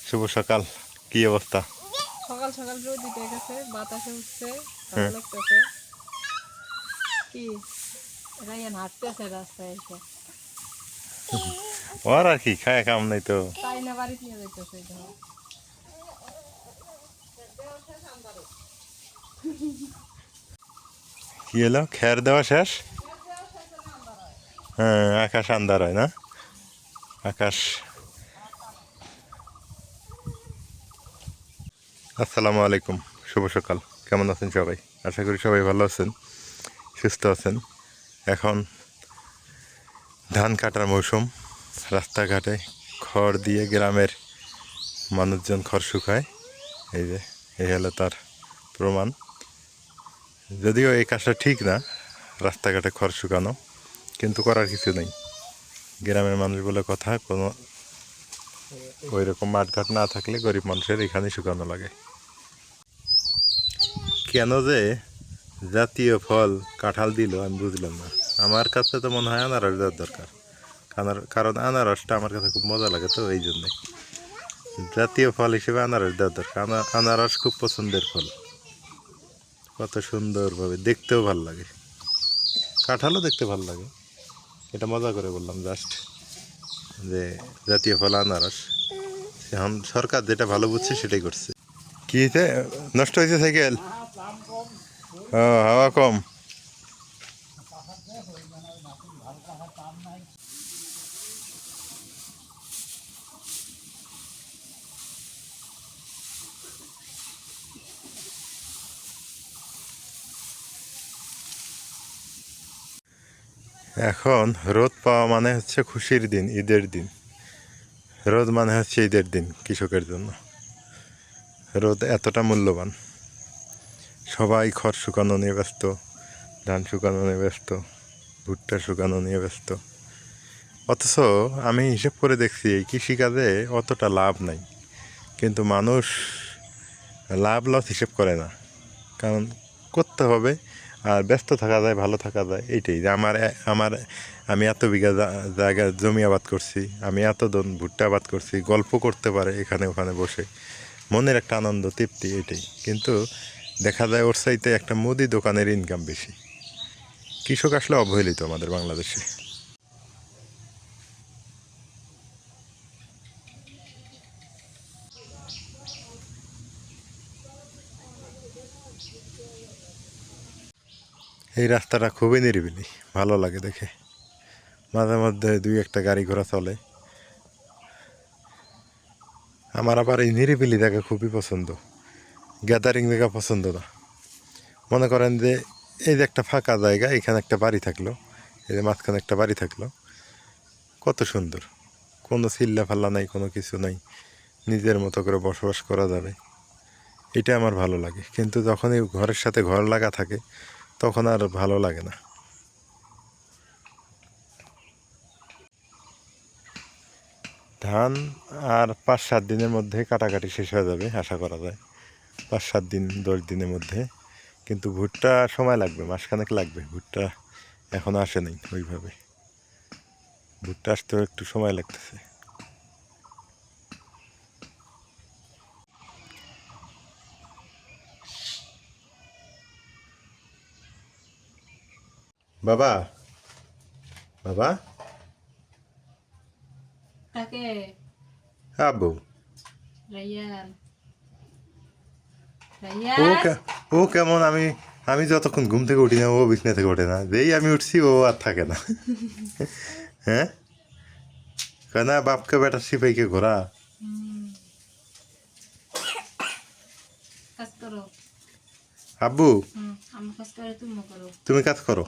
শুভ সকাল, কি অবস্থা? সকাল সকাল রোদ উঠে গেছে, বাতাসে উঠছে, ভালো হ্যাঁ। লাগতেছে। কি রায়ান হাঁটতেছে রাস্তায় এসে, ওর আর কি, খায় কাম নাই তো। তাই না বাড়িতে নিয়ে যাইতেছে। ধর কি হলো, খের দেওয়া শেষ? হ্যাঁ, আকাশ আন্ধার হয় না? আকাশ। আসসালামু আলাইকুম, শুভ সকাল। কেমন আছেন সবাই? আশা করি সবাই ভালো আছেন, সুস্থ আছেন। এখন ধান কাটার মৌসুম। রাস্তাঘাটে খড় দিয়ে গ্রামের মানুষজন খড় শুকায়। এই যে, এই হলো তার প্রমাণ। যদিও এই কাজটা ঠিক না, রাস্তাঘাটে খড় শুকানো, কিন্তু করার কিছু নেই। গ্রামের মানুষ বলে কথা, কোনো ওই রকম মাঠঘাট না থাকলে গরিব মানুষের এখানে শুকানো লাগে। কেন যে জাতীয় ফল কাঁঠাল দিল আমি বুঝলাম না। আমার কাছে তো মনে হয় আনারস দেওয়ার দরকার, কারণ আনারসটা আমার কাছে খুব মজা লাগে, তো এই জন্যে জাতীয় ফল হিসেবে আনারস দেওয়ার দরকার। আনারস খুব পছন্দের ফল, কত সুন্দরভাবে দেখতেও ভাল লাগে, কাঁঠালও দেখতে ভাল লাগে। এটা মজা করে বললাম জাস্ট, যে জাতীয় ফল আনারস। এখন সরকার যেটা ভালো বুঝছে সেটাই করছে। কি হয়েছে, নষ্ট হয়েছে সাইকেল? ও, হাওয়া কম। এখন রোদ পাওয়া মানে হচ্ছে খুশির দিন, ঈদের দিন। রোদ মানে হচ্ছে ঈদের দিন কৃষকের জন্য। রোদ এতটা মূল্যবান। সবাই খড় শুকানো নিয়ে ব্যস্ত, ধান শুকানো নিয়ে ব্যস্ত, ভুট্টা শুকানো নিয়ে ব্যস্ত। অথচ আমি হিসেব করে দেখছি এই কৃষিকাজে অতটা লাভ নাই, কিন্তু মানুষ লাভ লস হিসেব করে না। কারণ করতে হবে, আর ব্যস্ত থাকা যায়, ভালো থাকা যায়, এইটাই যে আমার আমি এত বিঘা জায়গা জমি আবাদ করছি, আমি এত ভুট্টা আবাদ করছি, গল্প করতে পারে এখানে ওখানে বসে, মনের একটা আনন্দ তৃপ্তি, এটাই। কিন্তু দেখা যায় ওর চাইতে একটা মুদি দোকানের ইনকাম বেশি। কৃষক আসলে অবহেলিত আমাদের বাংলাদেশে। এই রাস্তাটা খুবই নিরিবিলি, ভালো লাগে দেখে। মাঝে মধ্যে দুই একটা গাড়ি ঘোড়া চলে। আমার আবার এই নিরিবিলি জায়গা খুবই পছন্দ, গ্যাদারিং জায়গা পছন্দ না। মনে করেন যে এই যে একটা ফাঁকা জায়গা, এখানে একটা বাড়ি থাকলো, এই যে মাঝখানে একটা বাড়ি থাকলো, কত সুন্দর। কোনো চিল্লা ফাল্লা নাই, কোনো কিছু নাই, নিজের মতো করে বসবাস করা যাবে, এটা আমার ভালো লাগে। কিন্তু যখন এই ঘরের সাথে ঘর লাগা থাকে, তখন আর ভালো লাগে না। ধান আর 5-7 দিনের মধ্যে কাটাকাটি শেষ হয়ে যাবে আশা করা যায়, 5-7 দিন 10 দিনের মধ্যে। কিন্তু ভুট্টা সময় লাগবে, মাসখানেক লাগবে। ভুট্টা এখনও আসে নাই ওইভাবে, ভুট্টা আসতেও একটু সময় লাগতেছে। বাবা, বাবা, তাকে আব্বু, রায়ান ও রায়ান ও কেমন, আমি আমি যতক্ষণ ঘুম থেকে উঠি না ও বিছনা থেকে ওঠে না, যেই আমি উঠছি ও আর থাকে না। হ্যাঁ, কয় না বাপকে বেটা সিপাইকে ঘোরা। কাজ করো। আব্বু, আমি কাজ করে তুমি করো। তুমি কাজ করো।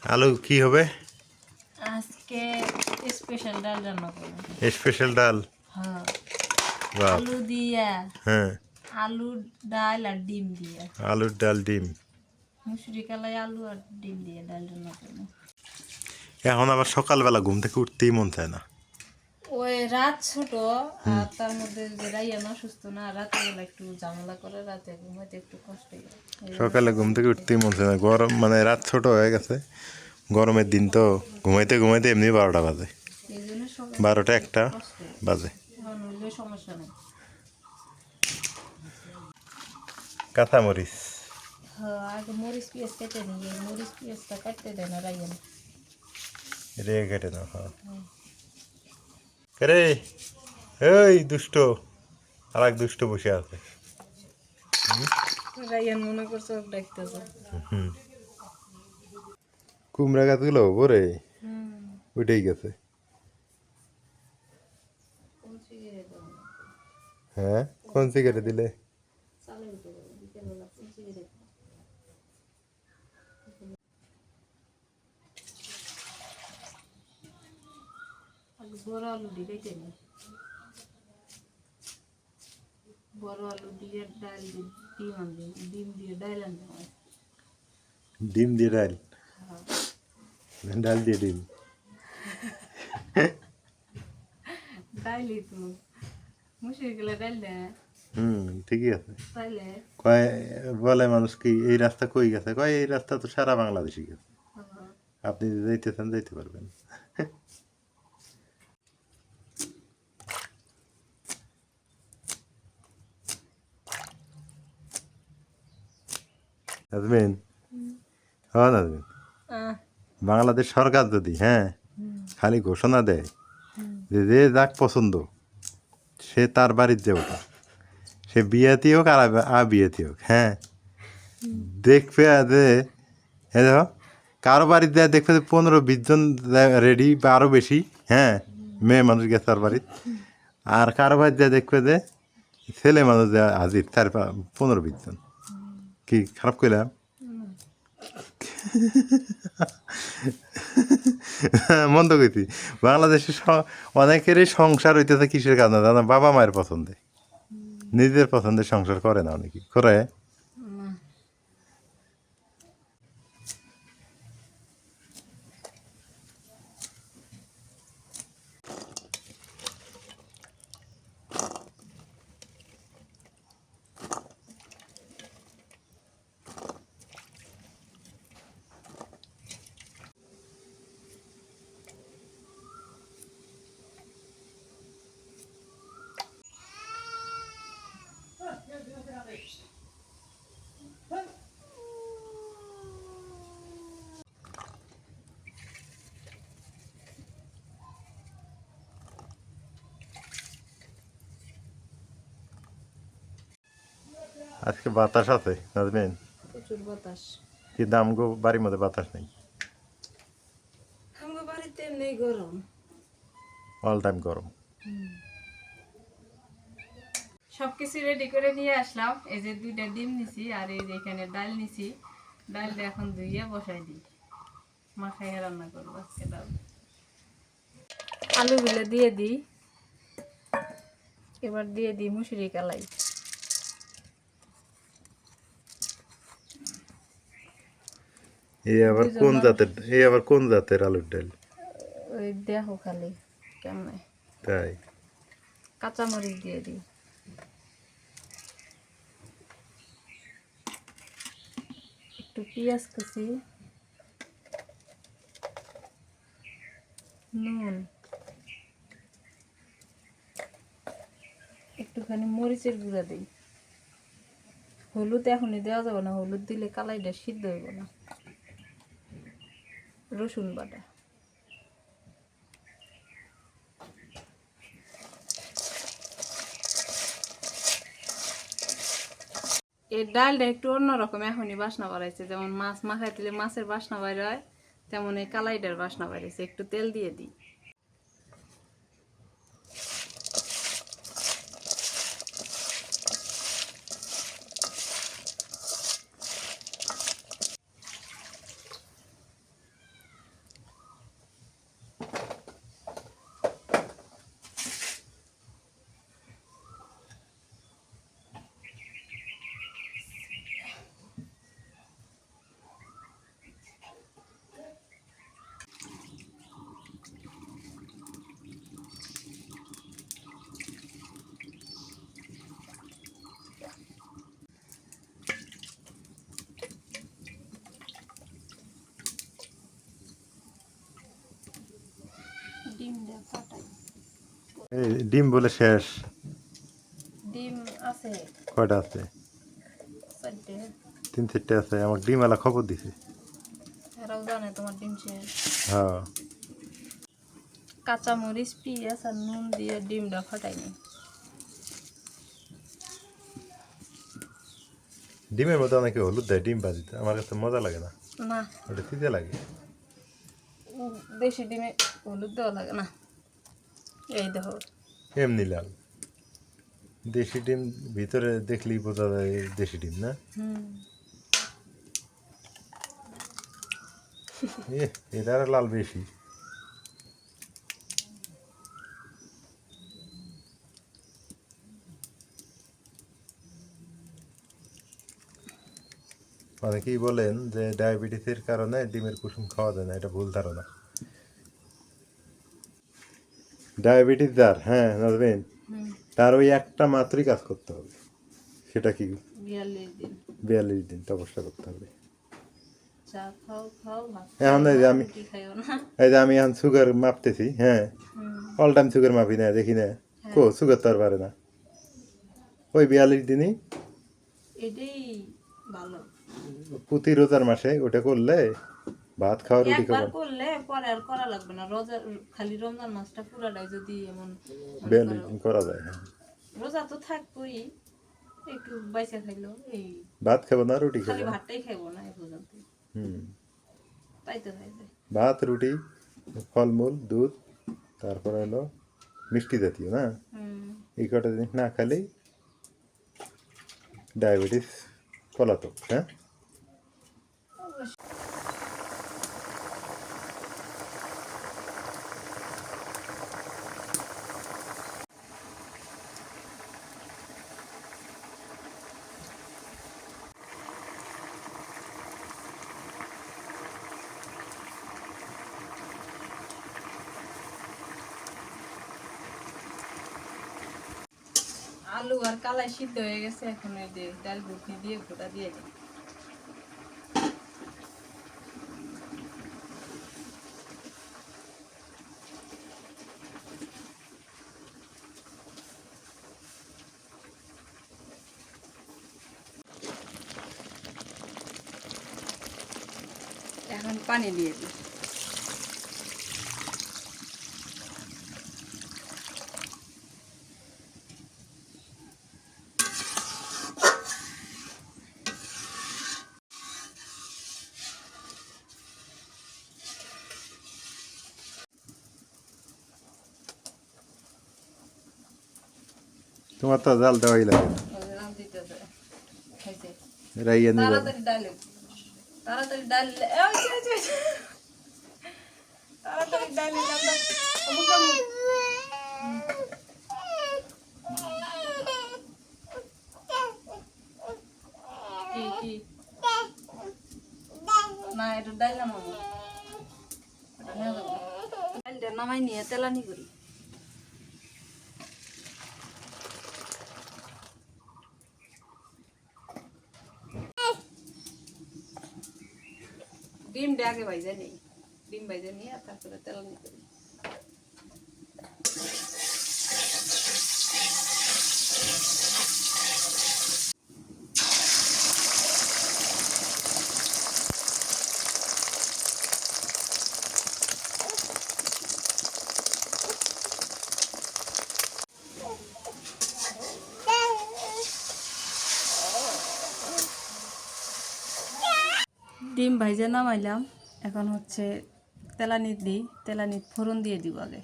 আলু কি হবে? আজকে স্পেশাল ডাল রান্না করবো। স্পেশাল ডাল? হ্যাঁ, বাপ, আলু দিয়া, হ্যাঁ, আলু ডাল আর ডিম দিয়ে, আলুর ডাল ডিম। মুসুরি কালাই আলু আর ডিম দিয়ে ডাল রান্না করবো। এখন আবার সকালবেলা ঘুম থেকে উঠতেই মন চায় না। ওই রাত ছোট, আর তার মধ্যে যে রাইয়ান অসুস্থ না, রাতের বেলা একটু ঝামেলা করে, রাতে ঘুমাইতে একটু কষ্ট হয়। এই জন্য সকালে ঘুম থেকে উঠতেই মন চায় না, গরম মানে রাত ছোট হয়ে গেছে, গরমের দিন তো ঘুমাইতে ঘুমাইতে এমনি 12টা বাজে, এই জন্য সকালে 12টা 1টা কষ্ট হয়। বাজে। এখন সমস্যা নেই। কাঁচামরিচ হ্যাঁ, আগে মরিচ পেঁয়াজ কেটে নিই, এই মরিচ পেঁয়াজটা কাটতে দেয় না রাইয়ান। রে কেটে নাও। হ্যাঁ রে এই দুষ্ট আর এক দুষ্ট বসে আছে। রাইয়ান মনে করছে ওকে ডাকতেছে। কুমড়া গাছগুলো ওরে উঠেই গেছে। হ্যাঁ কোন সিগারেট দিলে? বড় আলু দিয়ে কেটে নিই, বড় আলু দিয়ে ডাল দিয়ে ডিম আনবি, ডিম দিয়ে ডাল আনবি। ডিম দিয়ে ডাল, ডাল দিয়ে ডিম। ডাইলি তো মুসুরি গেলে ডাল দেয় ঠিকই আছে। তাইলে কয় বলে মানুষ কি এই রাস্তা কই গেছে, কয় এই রাস্তা তো সারা বাংলাদেশে গেছে, আপনি যদি যাইতে চান যাইতে পারবেন। নাজমিন, হ্যাঁ নাজমিন, বাংলাদেশ সরকার যদি খালি ঘোষণা দেয় যে যে যাক পছন্দ সে তার বাড়ির যে ওটা, সে বিয়েতে হোক আর বিয়েতে হোক, দেখবে যে দেখো কারো বাড়িতে দেয় দেখবে যে 15-20 জন রেডি বা আরও বেশি, মেয়ে মানুষ গেছে তার বাড়ির, আর কারো বাড়িতে দেয় দেখবে যে ছেলে মানুষ দেয় হাজির 15-20 জন। কি খারাপ কইলাম? মন্দ কইছি। বাংলাদেশে অনেকেরই সংসার হইতেছে কিসের কারণে জানো? বাবা মায়ের পছন্দে, নিজের পছন্দের সংসার করে না অনেকে করে। আজকে বাতাস আছে নাজমিন, প্রচুর বাতাস। কি আমগো বাড়ির মধ্যে বাতাস নেই, আমার বাড়িতে এমনি গরম, অল টাইম গরম। সবকিছু রেডি করে নিয়ে আসলাম। এই যে 2টা ডিম নিছি আর এই যে এখানে ডাল নিছি, ডালটা এখন ধুইয়ে বসাই দিই, মাখাইয়ে রান্না করবো আজকে ডাল। আলুগুলো দিয়ে দিই, এবার দিয়ে দিই মুসুরি কালাই। এই আবার কোন জাতের আলুর ডাল? ওই দেখো খালি কেমনে। তাই কাঁচামরিচ দিয়ে দিই, একটু পেঁয়াজ কুচি, নুন, একটুখানি মরিচের গুঁড়া দিই, হলুদ এখনই দেওয়া যাবে না, হলুদ দিলে কালাইটা সিদ্ধ হইব না, রসুন বাটা, এই ডালটা একটু অন্যরকম এখনই বাসনা বাড়াইছে, যেমন মাছ মাখাই দিলে মাছের বাসনা বাইর হয়, তেমন এই কালাইটার বাসনা বাড়াইছে। একটু তেল দিয়ে দিই, এই ডিম বলে শেষ। ডিম আছে কয়টা আছে? 4টে। 3-4টে আছে। আমাকে ডিম আলা খবর দিছে। এরাও জানে তোমার ডিম শেষ। হ্যাঁ। কাঁচামরিচ পেঁয়াজ আর নুন দিয়ে ডিমটা ফাটাইনি। ডিমের মধ্যে অনেকে হলুদ দেয় ডিম ভাজিতে, আমার কাছে মজা লাগে না, না, ওটা তিতে লাগে। দেশি ডিমে হলুদ দেওয়া লাগে না। এই দেখো এমনি লাল। দেশি ডিম ভিতরে দেখলেই বোঝা যায় দেশি ডিম না। এটার লাল বেশি। অনেকেই বলেন যে ডায়াবেটিসের কারণে ডিমের কুসুম খাওয়া যায় না, এটা ভুল ধারণা। ডায়াবেটিস যার, হ্যাঁ নাজবেন, তার ওই একটা মাত্রই কাজ করতে হবে। সেটা কি? 42 দিন 42 দিন তপস্যা করতে হবে। চা খাও খাও ভাত এখন এই যে আমি রুটি খাইও না। এখন সুগার মাপতেছি, হ্যাঁ অল টাইম সুগার মাপি না, দেখি না কো সুগার তো আর পারে না। ওই 42 দিনই এটাই ভালো। প্রতি রোজার মাসে ওটা করলে ভাত খাওয়া রুটি একবার খাওয়া করলে পরে আর করা লাগবে না। রোজা খালি রমজান মাসটা পুরাটাই যদি এমন মনে 42 করো, দিন করা যায়। হ্যাঁ, রোজা তো থাকবোই, একটু বাইসা খাইলো এই ভাত খাবো না রুটি খালি খাবো। ভাতটাই খাইবো না এই পর্যন্ত, হুম, তাই তো হয়ে যায়। ভাত রুটি ফলমূল দুধ তারপরে হলো মিষ্টি জাতীয় না, এই কটা জিনিস না খেলেই ডায়াবেটিস পলাতক। হ্যাঁ, আলু আর কালাই সিদ্ধ হয়ে গেছে, এখন এই যে ডাল ঘুটনি দিয়ে ঘোটা দিয়ে দিই। এখন পানি দিয়ে দিই। তোমার তো জাল দেওয়াই লাগে না। নাম দিতেছে খাইছে রাইয়া নিয়ে যাবে। তাড়াতাড়ি ডালে, তাড়াতাড়ি ডাল তাড়াতাড়ি ডালে রান্না অমুক অমুক। কি কি না এটা ডাইলাম মামু, এটা নিয়ে যাবো। ডালটা নামাই নিয়ে তেলানি করি। ডিমটা আগে ভাইজা নেই, ডিম ভাইজা নিয়ে তারপরে তেলানি করি। ডিম ভাইজা নামাইলাম, এখন হচ্ছে তেলানি দিই, তেলানি ফোড়ন দিয়ে দিব আগে।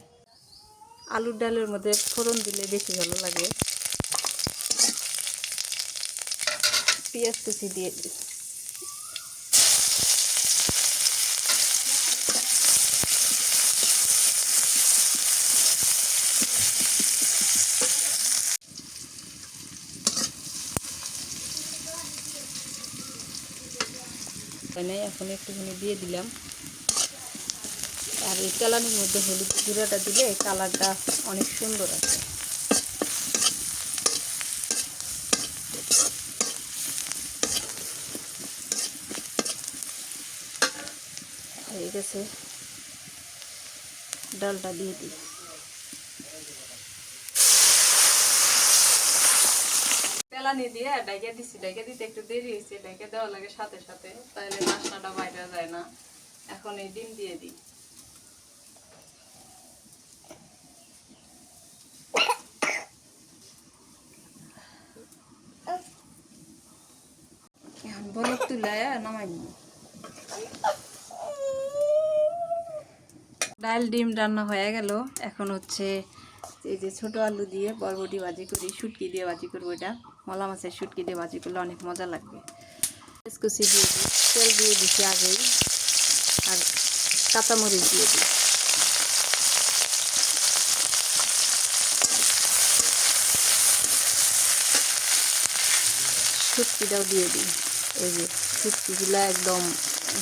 আলুর ডালের মধ্যে ফোড়ন দিলে বেশি ভালো লাগে। পেঁয়াজ কুচি দিয়ে দিই। এখন একটুখানি দিয়ে দিলাম। আর এই তেলানির মধ্যে হলুদ গুঁড়াটা দিলে কালারটা অনেক সুন্দর আছে। হয়ে গেছে, ডালটা দিয়ে দিই। চালানি দিয়ে ডাইকা দিছি, ডাইকা দিতে একটু দেরি হয়েছে, ডাইকা দেওয়া লাগে সাথে সাথে, তাহলে বাসনাটা বাইরে যায় না। এখন এই ডিম দিয়ে দিই। এখন বলক তুলায় নামাই নিই। ডাল ডিম রান্না হয়ে গেল। এখন হচ্ছে এই যে ছোট আলু দিয়ে বরবটি ভাজি করি, শুটকি দিয়ে ভাজি করবো। এটা মলা মাছের শুটকি দিয়ে ভাজি করলে অনেক মজা লাগবে। কুচি দিয়ে দিই, তেল দিয়ে দিচ্ছি আগেই, আর কাঁচামরিচ দিয়ে দিই। শুটকিটাও দিয়ে দিই। এই যে শুটকিগুলো একদম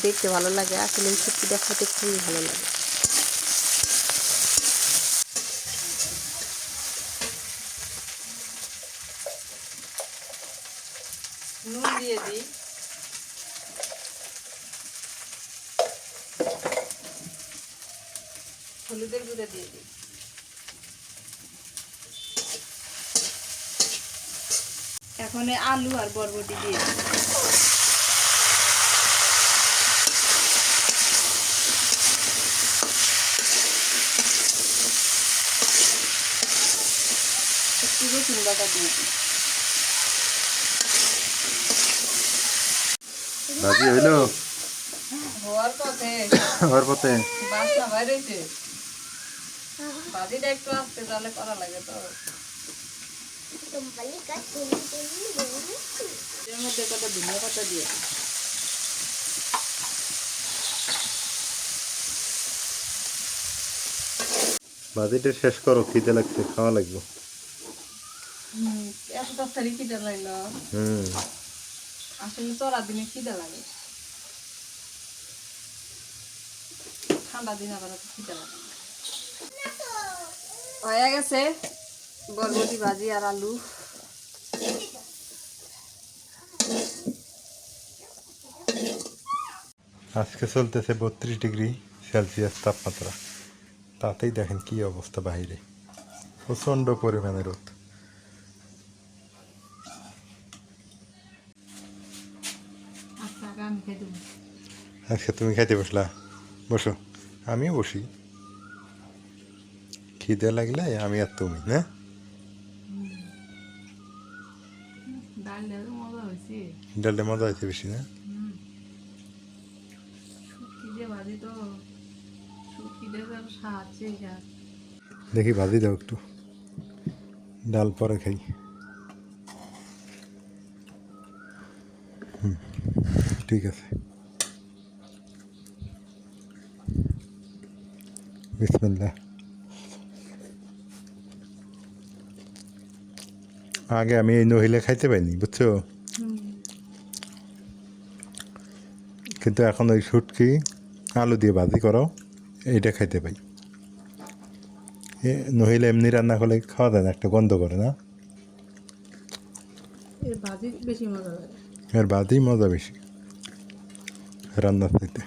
দেখতে ভালো লাগে, আসলে এই শুটকিটা খেতে খুবই ভালো লাগে। নুন দিয়ে দিই, হলুদের গুঁড়ো দিয়ে দিই। এখন আলু আর বরবটি দিয়ে দিই। একটু রসুন বাটা দিয়ে দিই। ভাজি হইলো হওয়ার পথে হওয়ার পথে বাসনা বাইরেছে। ভাজিটা একটু আসতে তাহলে করা লাগে তো। এর মধ্যে কত ধনিয়া পাতা দিয়ে দিই। ভাজিটা শেষ করো, খিদে লাগছে, খাওয়া লাগবে। এত তাড়াতাড়ি খিদে লাগলো। আসলে চড়া দিনে খিদে লাগে, ঠান্ডা দিনে আবার অত খিদে লাগে না। হয়ে গেছে বরবটি ভাজি আর আলু। আজকে চলতেছে 32°C তাপমাত্রা। তাতেই দেখেন কি অবস্থা বাইরে, প্রচণ্ড পরিমাণে রোদ। আজকে তুমি খাইতে বসলা, বসো, আমিও বসি। খিদে লাগলে আমি আর তুমি না। ডালটা মজা হয়েছে বেশি না। দেখি ভাজি দাও একটু, ডাল পরে খাই। ঠিক আছে, বিসমিল্লাহ। আগে আমি এই নহিলে খাইতে পাইনি, বুঝছো, কিন্তু এখন ওই শুটকি আলু দিয়ে ভাজি করো, এইটা খাইতে পাই। নহিলে এমনি রান্না করলে খাওয়া যায় না, একটা গন্ধ করে না। এর ভাজি বেশি মজা লাগে। এর ভাজি মজা বেশি রান্নার চাইতে।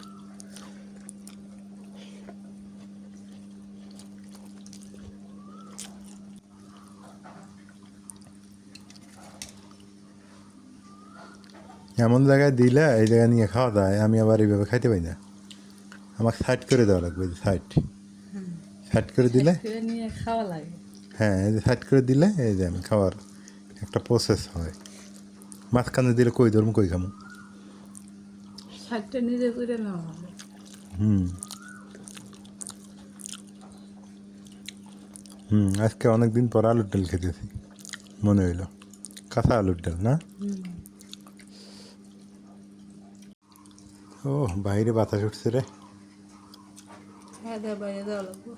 এমন জায়গায় দিলে এই জায়গায় নিয়ে খাওয়া যায়, আমি আবার এইভাবে খাইতে পাই না। আমাকে সাইড করে দেওয়া লাগবে, সাইড সাইড করে দিলে নিয়ে খাওয়া লাগে। হ্যাঁ, এই যে সাইড করে দিলে এই যে আমি খাওয়ার একটা প্রসেস হয়। মাঝখানে দিলে কই ধরবো, কই খামো। সাইডটা নিজে করে নেওয়া হবে। আজকে অনেকদিন পর আলুর ডাল খেতেছি, মনে হইলো কাঁচা আলুর ডাল না। ও বাইরে বাতাস উঠছে রে। হ্যাঁ, বাইরে দেওয়া লাগবে।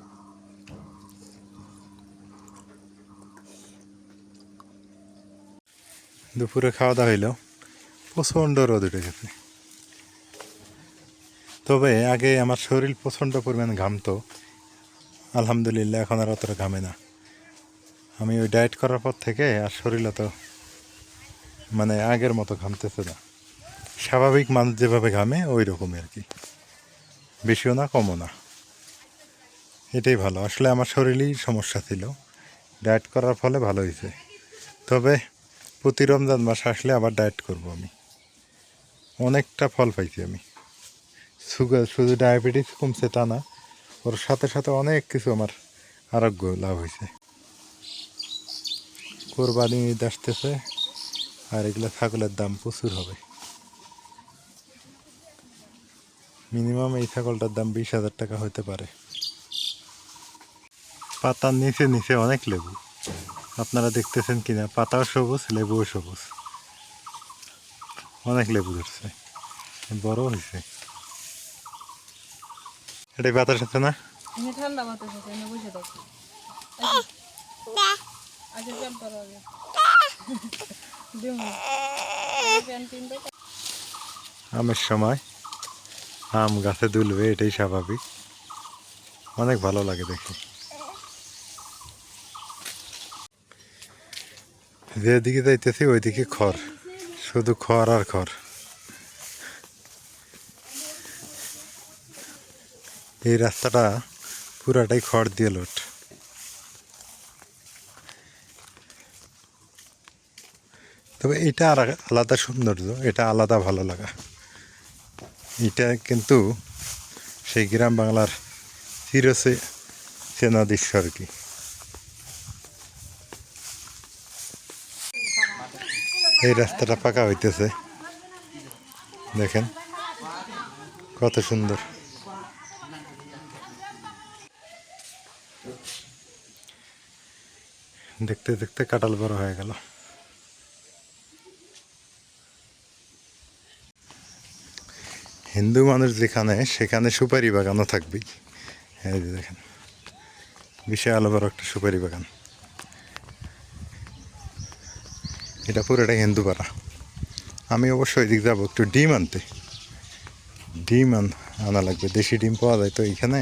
দুপুরে খাওয়া দাওয়া হইলো, প্রচণ্ড রোদ উঠে গেছে। তবে আগে আমার শরীর প্রচণ্ড পরিমাণে ঘামতো, আলহামদুলিল্লাহ এখন আর অতটা ঘামে না। আমি ওই ডায়েট করার পর থেকে আর শরীর অত মানে আগের মতো ঘামতেছে না। স্বাভাবিক মানুষ যেভাবে ঘামে ওই রকমই আর কি, বেশিও না কমও না। এটাই ভালো। আসলে আমার শরীরেই সমস্যা ছিল, ডায়েট করার ফলে ভালো হয়েছে। তবে প্রতি রমজান মাস আসলে আবার ডায়েট করব আমি। অনেকটা ফল পাইছি আমি। সুগার শুধু ডায়াবেটিস কমছে তা না, ওর সাথে সাথে অনেক কিছু আমার আরোগ্য লাভ হয়েছে। কোরবানি ঈদ আসতেছে, আর এগুলো ছাগলের দাম প্রচুর হবে। মিনিমাম এই ছাগলটার দাম 20,000 টাকা হতে পারে। পাতার নিচে নিচে অনেক লেবু, আপনারা দেখতেছেন কিনা, পাতাও সবুজ লেবুও সবুজ, অনেক লেবু ধরছে, বড় হয়েছে। এটাই বাতাস আছে না? ঠান্ডা বাতাস আছে, বসে থাকি। আচ্ছা প্যান্ট পরা হবে। আমের সময় আম গাছে দুলবে, এটাই স্বাভাবিক। অনেক ভালো লাগে দেখে। যেদিকে যাইতেছি ওইদিকে খড়, শুধু খড় আর খড়। এই রাস্তাটা পুরাটাই খড় দিয়ে লোট। তবে এটা আর আলাদা সৌন্দর্য, এটা আলাদা ভালো লাগা। এটা কিন্তু সেই গ্রাম বাংলার চেনা দৃশ্য আর কি। এই রাস্তাটা পাকা হইতেছে, দেখেন কত সুন্দর। দেখতে দেখতে কাঁঠাল বড় হয়ে গেল। হিন্দু মানুষ যেখানে, সেখানে সুপারি বাগানও থাকবেই। এই যে দেখেন, বিশাল বড় একটা সুপারি বাগান। এটা পুরোটা হিন্দু পাড়া। আমি অবশ্যই ওইদিক যাবো একটু ডিম আনতে। ডিম আনা লাগবে, দেশি ডিম পাওয়া যায় তো এইখানে।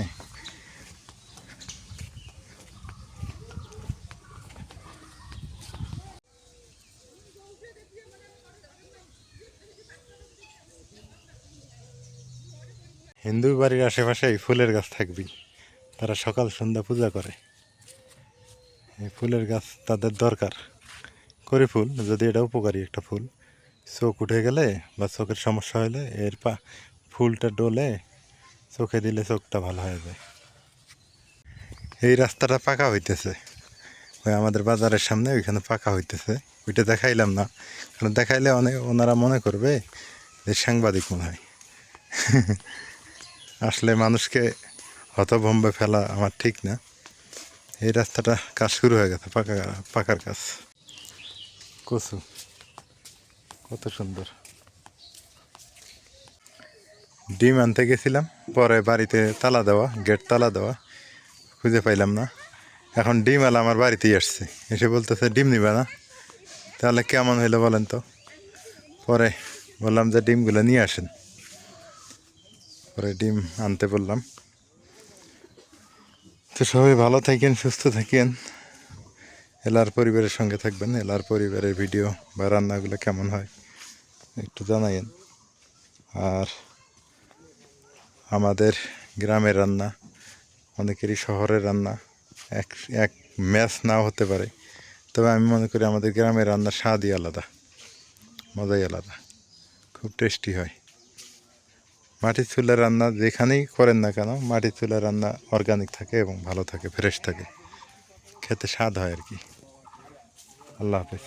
হিন্দু বাড়ির আশেপাশে এই ফুলের গাছ থাকবেই, তারা সকাল সন্ধ্যা পূজা করে। এই ফুলের গাছ তাদের দরকার। করি ফুল, যদি এটা উপকারী একটা ফুল, চোখ উঠে গেলে বা চোখের সমস্যা হলে ফুলটা ডলে চোখে দিলে চোখটা ভালো হয়ে যায়। এই রাস্তাটা পাকা হইতেছে, ওই আমাদের বাজারের সামনে ওইখানে পাকা হইতেছে। ওইটা দেখাইলাম না, কারণ দেখাইলে ওনারা মনে করবে যে সাংবাদিক মনে হয়। আসলে মানুষকে হতভম্বে ফেলা আমার ঠিক না। এই রাস্তাটা কাজ শুরু হয়ে গেছে, পাকার কাজ। কচু কত সুন্দর। ডিম আনতে গেছিলাম, পরে বাড়িতে তালা দেওয়া, গেট তালা দেওয়া, খুঁজে পাইলাম না। এখন ডিম আলা আমার বাড়িতেই আসছে, এসে বলতেছে ডিম নিবে না। তাহলে কেমন হইলো বলেন তো। পরে বললাম যে ডিমগুলো নিয়ে আসেন। পরে ডিম আনতে বললাম। তো সবাই ভালো থাকেন, সুস্থ থাকেন, এলার পরিবারের সঙ্গে থাকবেন। এলার পরিবারের ভিডিও বা রান্নাগুলো কেমন হয় একটু জানাইন। আর আমাদের গ্রামের রান্না, অনেকেরই শহরের রান্না এক এক ম্যাচ নাও হতে পারে, তবে আমি মনে করি আমাদের গ্রামের রান্নার স্বাদই আলাদা, মজাই আলাদা, খুব টেস্টি হয়। মাটির চুলার রান্না যেখানেই করেন না কেন, মাটির চুলার রান্না অর্গানিক থাকে এবং ভালো থাকে, ফ্রেশ থাকে, খেতে স্বাদ হয় আর কি। আল্লাহ হাফেজ।